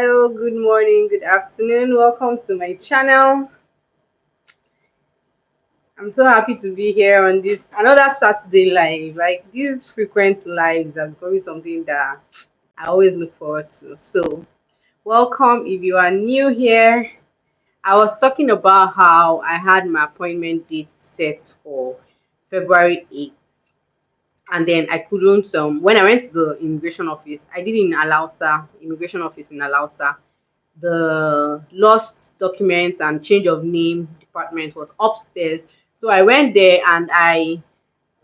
Hello, good morning, good afternoon. Welcome to my channel. I'm so happy to be here on this another Saturday live. Like these frequent lives are becoming something that I always look forward to. So, welcome if you are new here. I was talking about how I had my appointment date set for February 8th, and then I couldn't. When I went to the immigration office, I did it in Alausa, immigration office in Alausa. The lost documents and change of name department was upstairs. So I went there and I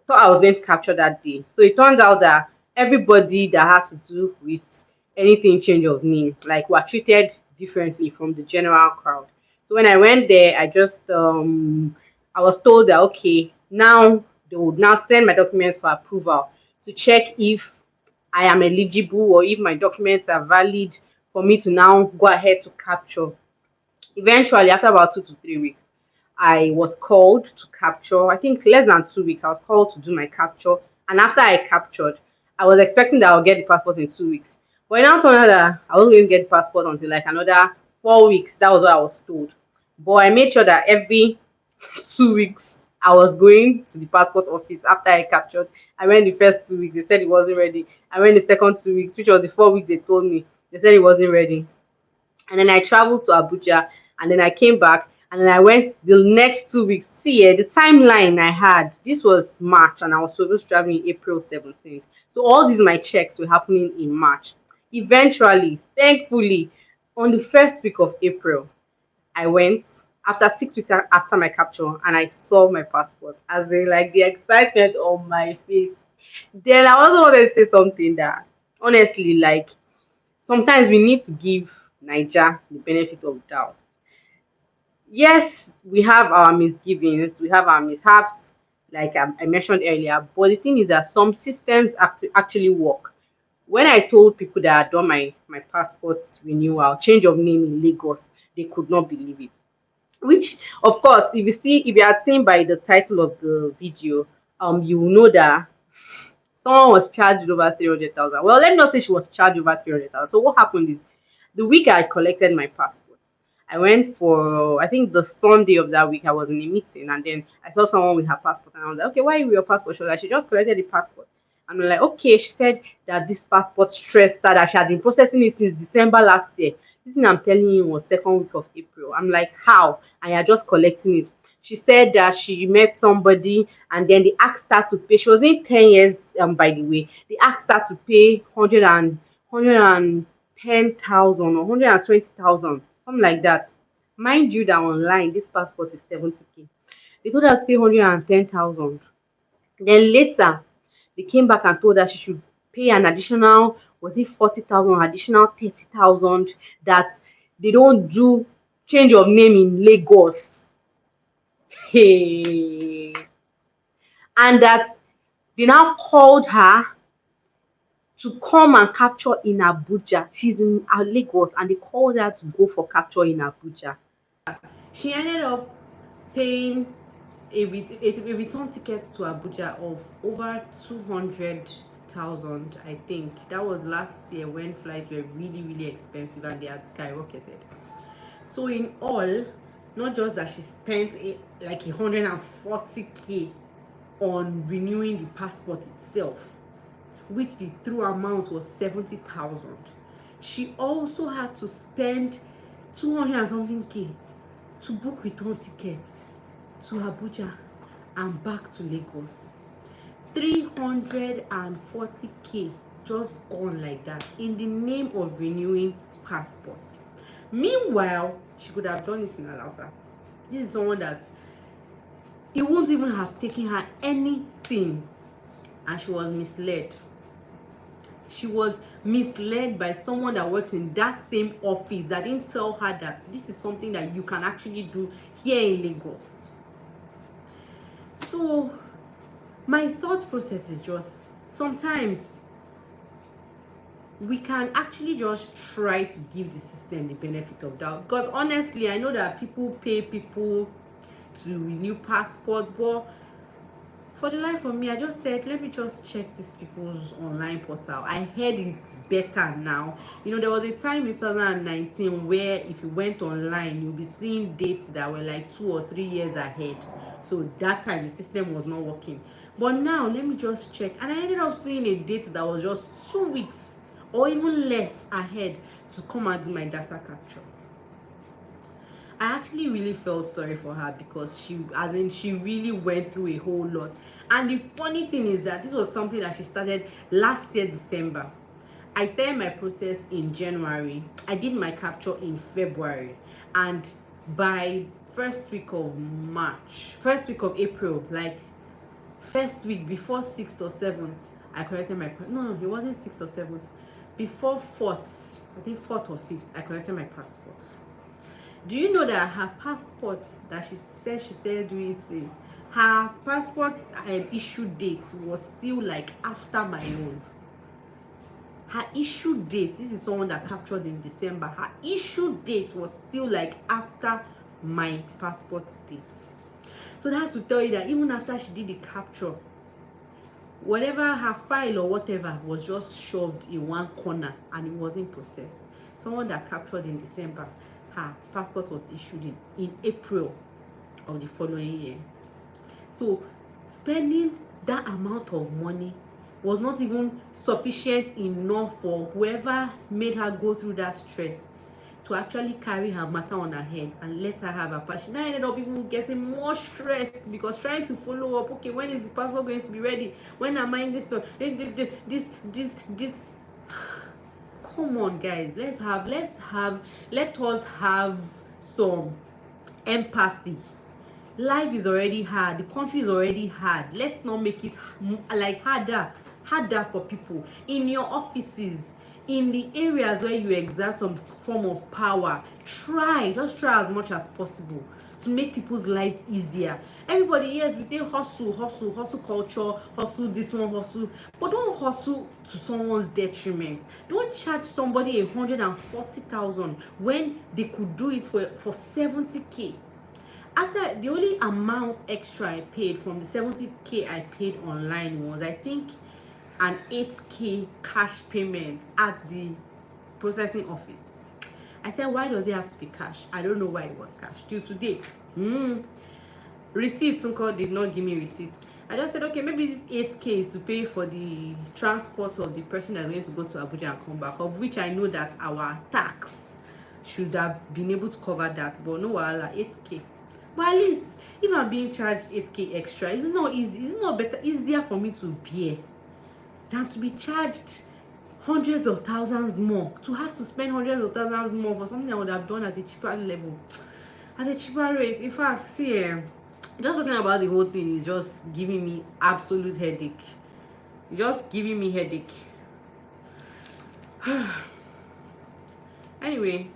thought I was going to capture that day. So it turns out that everybody that has to do with anything change of name, like were treated differently from the general crowd. So when I went there, I was told that okay, now they would now send my documents for approval to check if I am eligible or if my documents are valid for me to now go ahead to capture. Eventually, after about 2 to 3 weeks, I was called to capture. I think less than 2 weeks, I was called to do my capture. And after I captured, I was expecting that I'll get the passport in 2 weeks. But now told me that I wasn't going to get the passport until like another 4 weeks. That was what I was told. But I made sure that every 2 weeks I was going to the passport office after I captured. I went the first 2 weeks, they said it wasn't ready. I went the second 2 weeks, which was the 4 weeks they told me. They said it wasn't ready. And then I traveled to Abuja, and then I came back, and then I went the next 2 weeks. See, the timeline I had, this was March, and I was supposed to travel in April 17th. So all these my checks were happening in March. Eventually, thankfully, on the first week of April, I went after 6 weeks after my capture, and I saw my passport. As in, like the excitement on my face. Then I also wanted to say something that honestly, like sometimes we need to give Niger the benefit of doubt. Yes, we have our misgivings, we have our mishaps, like I mentioned earlier, but the thing is that some systems actually work. When I told people that I had done my passport's renewal, change of name in Lagos, they could not believe it. Which, of course, if you are seen by the title of the video, you will know that someone was charged over 300,000. Well, let me not say she was charged over 300,000. So what happened is the week I collected my passport, I went for I think the Sunday of that week I was in a meeting, and then I saw someone with her passport, and I was like, okay, why with your passport? She was like, she just collected the passport. I'm like, okay. She said that this passport stressed her, that she had been processing it since December last year. This thing I'm telling you was second week of April. I'm like, how? And you're just collecting it. She said that she met somebody and then they asked her to pay. She was in 10 years, by the way. They asked her to pay 110,000 or 120,000, something like that. Mind you, that online, this passport is 70K. They told us to pay 110,000. Then later, they came back and told her she should pay an additional, was it 40,000, additional 30,000, that they don't do change of name in Lagos. Hey. And that they now called her to come and capture in Abuja. She's in Lagos, and they called her to go for capture in Abuja. She ended up paying a return ticket to Abuja of over 200,000. I think that was last year when flights were really expensive and they had skyrocketed. So in all, not just that she spent like 140K on renewing the passport itself, which the true amount was 70,000. She also had to spend 200 and something K to book return tickets to Abuja and back to Lagos. 340K just gone like that in the name of renewing passports. Meanwhile, she could have done it in Alausa. This is someone that it won't even have taken her anything, and she was misled. She was misled by someone that works in that same office that didn't tell her that this is something that you can actually do here in Lagos. So my thought process is just sometimes we can actually just try to give the system the benefit of doubt, because honestly I know that people pay people to renew passports, but For the life of me, I just said, let me just check these people's online portal. I heard it's better now. You know, there was a time in 2019 where if you went online, you'll be seeing dates that were like 2 or 3 years ahead. So that time the system was not working. But now, let me just check. And I ended up seeing a date that was just 2 weeks or even less ahead to come and do my data capture. I actually really felt sorry for her because she really went through a whole lot. And the funny thing is that this was something that she started last year December. I started my process in January. I did my capture in February, and by first week of April, like first week before 6th or 7th, I collected my no, it wasn't 6th or 7th. Before 4th, I think 4th or 5th, I collected my passport. Do you know that her passport that she said she started doing since, her passport's issue date was still like after my own? Her issue date, this is someone that captured in December, her issue date was still like after my passport date. So that's to tell you that even after she did the capture, whatever her file or whatever was just shoved in one corner and it wasn't processed. Someone that captured in December, her passport was issued in April of the following year. So spending that amount of money was not even sufficient enough for whoever made her go through that stress to actually carry her matter on her head and let her have her passport. She now ended up even getting more stressed because trying to follow up, okay, when is the passport going to be ready? When am I in this? This. Come on, guys, let us have some empathy. Life is already hard. The country is already hard. Let's not make it like harder for people in your offices, in the areas where you exert some form of power. Just try as much as possible to make people's lives easier. Everybody, yes, we say hustle culture, hustle this one, hustle, but don't hustle to someone's detriment. Don't charge somebody 140,000 when they could do it for 70k. After the only amount extra I paid from the 70k I paid online was, I think, an 8k cash payment at the processing office. I said, why does it have to be cash? I don't know why it was cash till today. Receipts, Uncle did not give me receipts. I just said, okay, maybe this 8k is to pay for the transport of the person that's going to go to Abuja and come back, of which I know that our tax should have been able to cover that, but no, 8k. But at least if I'm being charged 8k extra, it's not easier for me to bear than to be charged hundreds of thousands more, to have to spend hundreds of thousands more for something I would have done at a cheaper level, at a cheaper rate. In fact, see, just talking about the whole thing is just giving me absolute headache. It's just giving me headache. Anyway,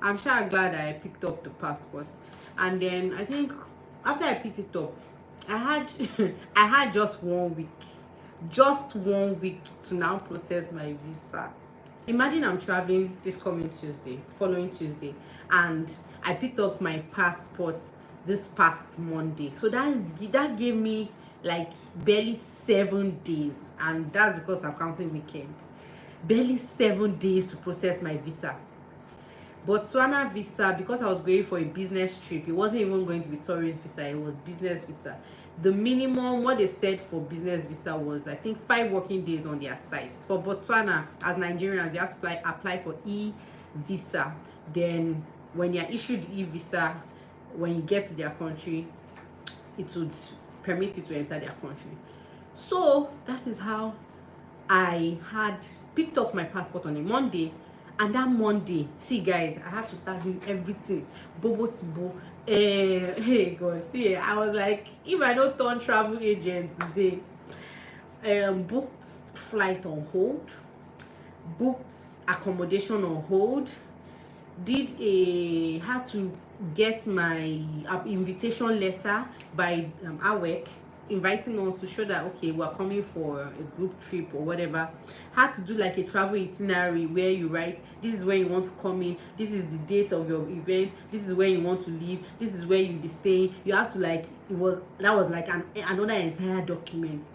I'm sure glad I picked up the passport. And then I think after I picked it up, I had just 1 week to now process my visa. Imagine I'm traveling this following Tuesday, and I picked up my passport this past Monday. So that gave me like barely 7 days, and that's because I'm counting weekend. Barely 7 days to process my visa. Botswana visa, because I was going for a business trip, it wasn't even going to be tourist visa, it was business visa. The minimum, what they said for business visa was, I think, 5 working days on their site. For Botswana, as Nigerians, you have to apply for e-visa. Then when you're issued e-visa, when you get to their country, it would permit you to enter their country. So that is how I had picked up my passport on a Monday. And that Monday, see guys, I had to start doing everything. Hey God, see, I was like, if I don't turn travel agent today, booked flight on hold, booked accommodation on hold, had to get my invitation letter by AWEC inviting us to show that okay, we're coming for a group trip or whatever. Had to do like a travel itinerary where you write, this is where you want to come in, this is the date of your event, this is where you want to live, this is where you'll be staying. You have to like, that was like another entire document.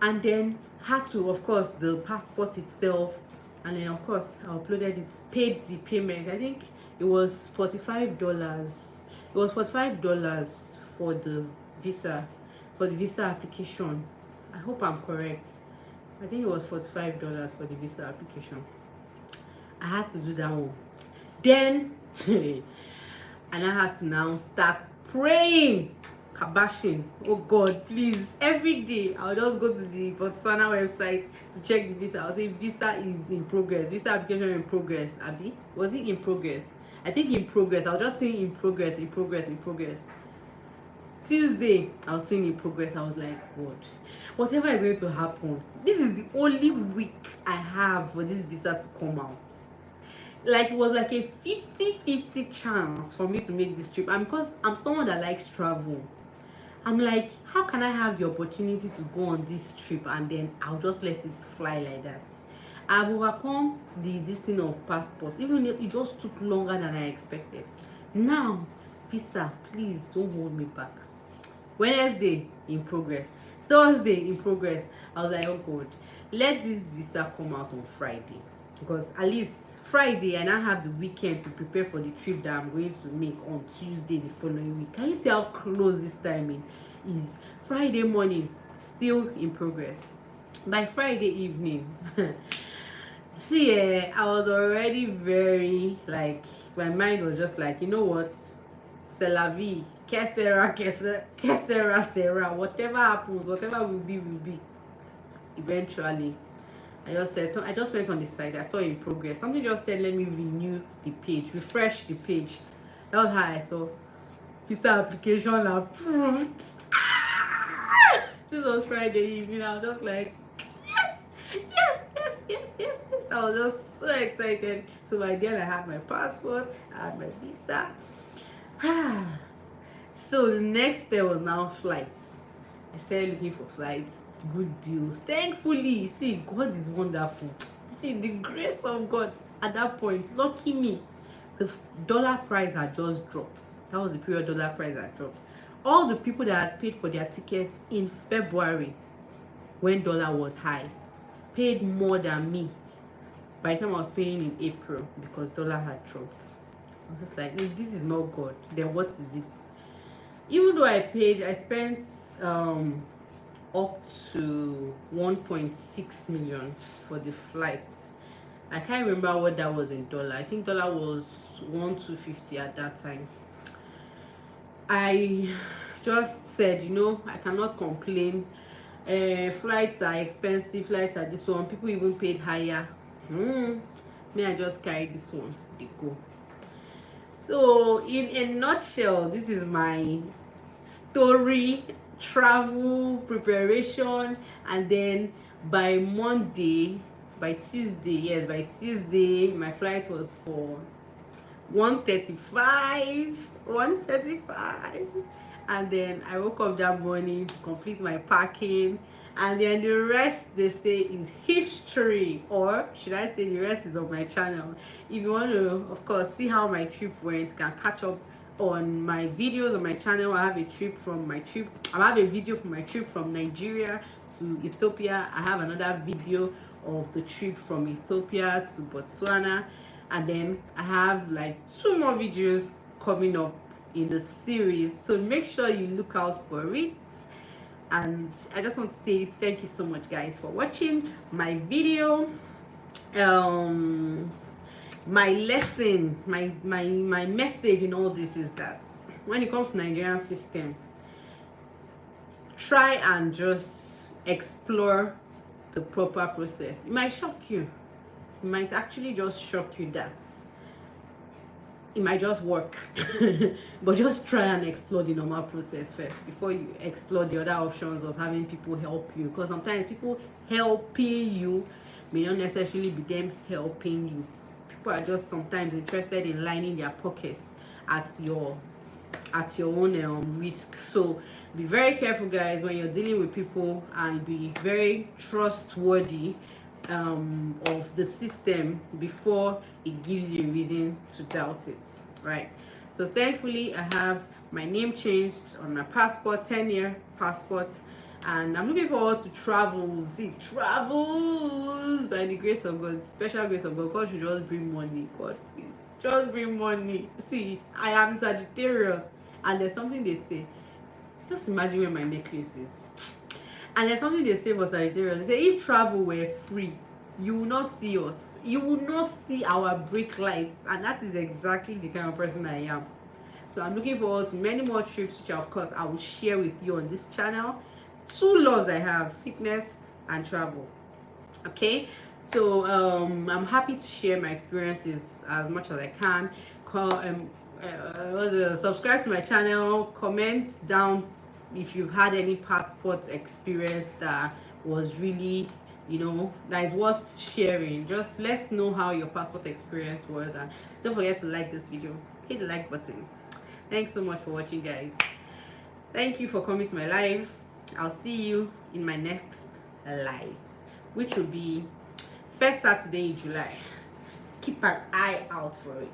And then had to, of course, the passport itself, and then of course I uploaded it, paid the payment. I think it was $45. It was $45 for the visa, for the visa application. I hope I'm correct. I think it was $45 for the visa application. I had to do that one. Then and I had to now start praying, kabashing. Oh God, please. Every day I'll just go to the Botswana website to check the visa. I'll say visa is in progress, visa application in progress. Abi, was it in progress? I think in progress. I'll just say in progress, in progress, in progress. Tuesday, I was saying in progress. I was like, God, whatever is going to happen, this is the only week I have for this visa to come out. Like, it was like a 50-50 chance for me to make this trip. And because I'm someone that likes travel, I'm like, how can I have the opportunity to go on this trip and then I'll just let it fly like that? I've overcome this thing of passport, even if it just took longer than I expected. Now, visa, please don't hold me back. Wednesday, in progress. Thursday, in progress. I was like, oh God, let this visa come out on Friday, because at least Friday I now have the weekend to prepare for the trip that I'm going to make on Tuesday the following week. Can you see how close this timing is? Friday morning, still in progress. By Friday evening, see, I was already very, like, my mind was just like, you know what, c'est la vie, que sera, whatever happens, whatever will be. Eventually, I just went on the site, I saw in progress, something just said, let me renew the page, refresh the page. That was how I saw visa application approved. This was Friday evening. I was just like, yes, yes, yes, yes, yes, yes. I was just so excited. So by then I had my passport, I had my visa. So the next day was now flights. I started looking for flights, good deals. Thankfully, see, God is wonderful. See, the grace of God at that point, lucky me, the dollar price had just dropped. That was the period dollar price had dropped. All the people that had paid for their tickets in February, when dollar was high, paid more than me by the time I was paying in April, because dollar had dropped. I was just like, if this is not God, then what is it? Even though I spent up to 1.6 million for the flights. I can't remember what that was in dollar. I think dollar was 1,250 at that time. I just said, you know, I cannot complain. Flights are expensive, flights are this one, people even paid higher. Me, I just carried this one, they go. So in a nutshell, this is my story, travel preparation. And then by Tuesday my flight was for 1:35. And then I woke up that morning to complete my packing, and then the rest, they say, is history, or should I say the rest is on my channel. If you want to, of course, see how my trip went, you can catch up on my videos on my channel. I have a video from my trip from Nigeria to Ethiopia. I have another video of the trip from Ethiopia to Botswana, and then I have like 2 more videos coming up in the series, so make sure you look out for it. And I just want to say thank you so much, guys, for watching my video. My lesson, my message in all this is that when it comes to Nigerian system, try and just explore the proper process. It might shock you. It might actually just shock you that it might just work. But just try and explore the normal process first before you explore the other options of having people help you, because sometimes people helping you may not necessarily be them helping you. People are just sometimes interested in lining their pockets at your at your own risk. So be very careful, guys, when you're dealing with people, and be very trustworthy of the system before it gives you a reason to doubt it, right? So thankfully, I have my name changed on my passport, 10-year passport, and I'm looking forward to travels. See, travels by the grace of God, special grace of God. God should just bring money. God, please, just bring money. See, I am Sagittarius, and there's something they say. Just imagine where my necklace is. And there's something they say for Sagittarius. They say if travel were free, you will not see us. You will not see our brake lights. And that is exactly the kind of person I am. So I'm looking forward to many more trips, which of course I will share with you on this channel. 2 laws I have: fitness and travel. Okay, so I'm happy to share my experiences as much as I can. Subscribe to my channel, comment down if you've had any passport experience that was really, that is worth sharing. Just let's know how your passport experience was, and don't forget to like this video. Hit the like button. Thanks so much for watching, guys. Thank you for coming to my live. I'll see you in my next live, which will be first Saturday in July. Keep an eye out for it.